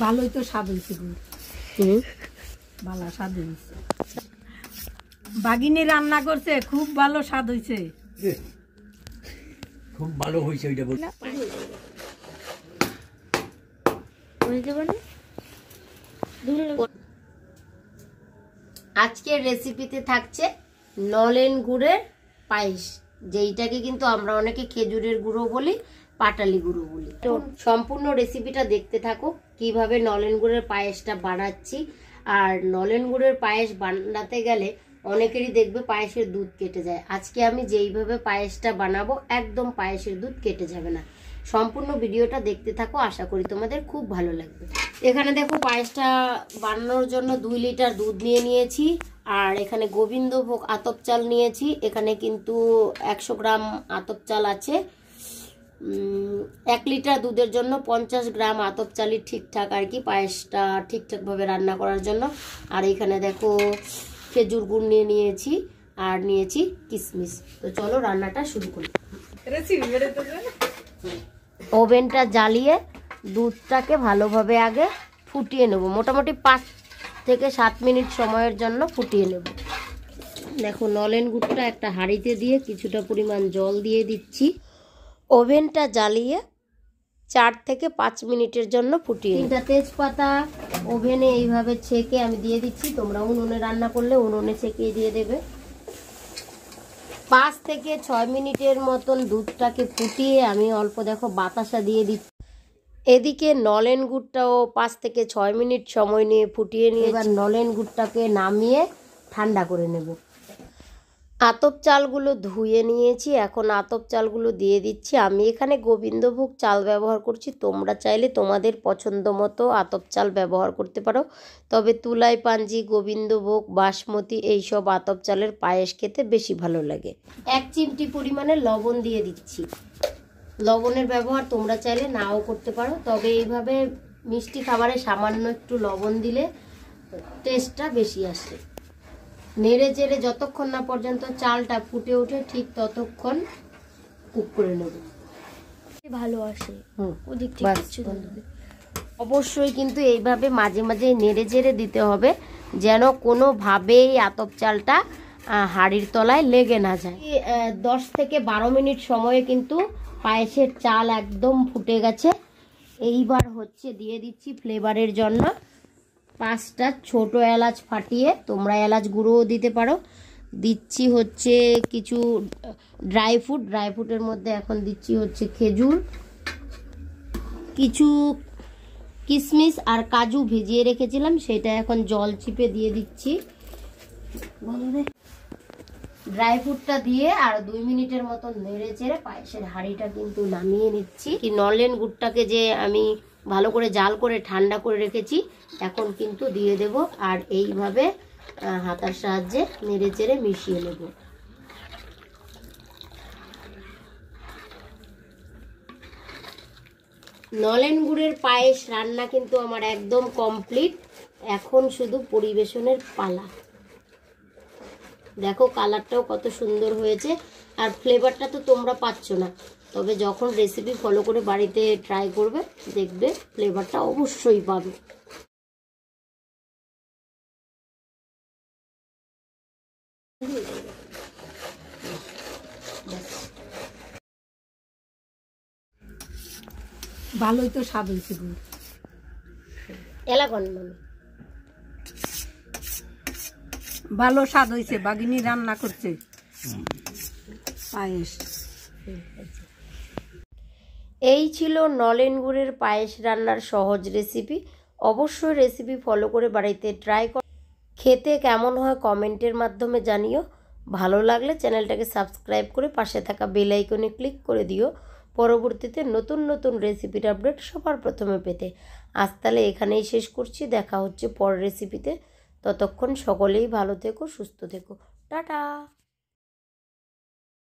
ভালোই তো স্বাদ হয়েছে, ভালো স্বাদ হয়েছে। বাগিনী রান্না করছে, খুব ভালো স্বাদ হয়েছে, খুব ভালো হয়েছে। ওইটা বল আজকের রেসিপিতে থাকছে নলেন গুড়ের পায়েস, যেইটাকে কিন্তু আমরা অনেকে খেজুরের গুঁড়ো বলি, পাটালি গুঁড়ো বলি। তো সম্পূর্ণ রেসিপিটা দেখতে থাকো কিভাবে নলেন গুড়ের পায়েসটা বানাচ্ছি। আর নলেন গুড়ের পায়েস বানাতে গেলে অনেকেরই দেখবে পায়েসের দুধ কেটে যায়। আজকে আমি যেইভাবে পায়েসটা বানাবো একদম পায়েসের দুধ কেটে যাবে না। সম্পূর্ণ ভিডিওটা দেখতে থাকো, আশা করি তোমাদের খুব ভালো লাগবে। এখানে দেখো পায়েসটা বানানোর জন্য 2 লিটার দুধ নিয়ে নিয়েছি। আর এখানে গোবিন্দভোগ আতপ চাল নিয়েছি। এখানে কিন্তু 100 গ্রাম আতপ চাল আছে। 1 লিটার দুধের জন্য 50 গ্রাম আতপ চালই ঠিকঠাক আর কি, পায়েসটা ঠিকঠাকভাবে রান্না করার জন্য। আর এখানে দেখো খেজুর গুড় নিয়ে নিয়েছি আর নিয়েছি কিশমিশ। তো চলো রান্নাটা শুরু করি। ওভেনটা জ্বালিয়ে দুধটাকে ভালোভাবে আগে ফুটিয়ে নেব, মোটামুটি 5 থেকে 7 মিনিট সময়ের জন্য ফুটিয়ে নেব। দেখো নলেন গুড়টা একটা হাঁড়িতে দিয়ে কিছুটা পরিমাণ জল দিয়ে দিচ্ছি। ওভেনটা জ্বালিয়ে 4 থেকে 5 মিনিটের জন্য ফুটিয়ে। 3টা তেজপাতা ওভেনে এইভাবে ছেঁকে আমি দিয়ে দিচ্ছি। তোমরা উনুনে রান্না করলে উনুনে ছেঁকে দিয়ে দেবে। 5 থেকে 6 মিনিটের মতন দুধটাকে ফুটিয়ে আমি অল্প দেখো বাতাসা দিয়ে দিচ্ছি। এদিকে নলেন গুড়টাও 5 থেকে 6 মিনিট সময় নিয়ে ফুটিয়ে নিয়ে এবার নলেন গুড়টাকে নামিয়ে ঠান্ডা করে নেব। আতপ চালগুলো ধুয়ে নিয়েছি, এখন আতপ চালগুলো দিয়ে দিচ্ছি। আমি এখানে গোবিন্দভোগ চাল ব্যবহার করছি, তোমরা চাইলে তোমাদের পছন্দ মতো আতপ চাল ব্যবহার করতে পারো। তবে তুলাই পাঞ্জি, গোবিন্দভোগ, বাসমতি এইসব আতপ চালের পায়েস খেতে বেশি ভালো লাগে। 1 চিমটি পরিমাণে লবণ দিয়ে দিচ্ছি। লবণের ব্যবহার তোমরা চাইলে নাও করতে পারো, তবে এইভাবে মিষ্টি খাবারে সামান্য একটু লবণ দিলে টেস্টটা বেশি আসে। নেড়ে চেড়ে যতক্ষণ না পর্যন্ত চালটা ফুটে ওঠে ঠিক ততক্ষণ কুক করে নেব। ভালো আসে অবশ্যই কিন্তু এইভাবে মাঝে মাঝে নেড়ে চেড়ে দিতে হবে, যেন কোনোভাবেই আতপ চালটা হাঁড়ির তলায় লেগে না যায়। 10 থেকে 12 মিনিট সময়ে কিন্তু পায়েসের চাল একদম ফুটে গেছে। এইবার হচ্ছে দিয়ে দিচ্ছি ফ্লেভারের জন্য 5টা ছোট এলাচ ফাটিয়ে, তোমরা এলাচ গুঁড়োও দিতে পারো। দিচ্ছি হচ্ছে কিছু ড্রাই ফ্রুটের মধ্যে এখন দিচ্ছি হচ্ছে খেজুর, কিছু কিশমিশ আর কাজু ভিজিয়ে রেখেছিলাম, সেটা এখন জল চিপে দিয়ে দিচ্ছি। ড্রাই ফ্রুটটা দিয়ে আর 2 মিনিটের মতো নেড়ে চেড়ে পায়েসের হাঁড়িটা কিন্তু নামিয়ে নিচ্ছি। নলেন গুড়টাকে যে আমি ভালো করে জাল করে ঠান্ডা করে রেখেছি এখন কিন্তু দিয়ে দেব। আর এইভাবে হাতার সাহায্যে নেড়ে চেড়ে মিশিয়ে নেব। নলেন গুড়ের পায়েস রান্না কিন্তু আমার একদম কমপ্লিট। এখন শুধু পরিবেশনের পালা। দেখো কালারটাও কত সুন্দর হয়েছে, আর ফ্লেভারটা তো তোমরা পাচ্ছ না, তবে যখন রেসিপি ফলো করে বাড়িতে ট্রাই করবে দেখবে ফ্লেভারটা অবশ্যই পাবে। ভালোই তো স্বাদ হয়েছে, ভালো স্বাদ হয়েছে। বাগিনী রান্না করছে পায়েস। এই ছিল নলেন গুড়ের পায়েস রান্নার সহজ রেসিপি। অবশ্যই রেসিপি ফলো করে বাড়িতে ট্রাই কর। খেতে কেমন হয় কমেন্টের মাধ্যমে জানিও। ভালো লাগলে চ্যানেলটাকে সাবস্ক্রাইব করে পাশে থাকা বেল আইকনে ক্লিক করে দিও, পরবর্তীতে নতুন নতুন রেসিপির আপডেট সবার প্রথমে পেতে। আজ তাহলে এখানেই শেষ করছি, দেখা হচ্ছে পরের রেসিপিতে। ততক্ষণ সকলেই ভালো থেকো, সুস্থ থেকো, টাটা।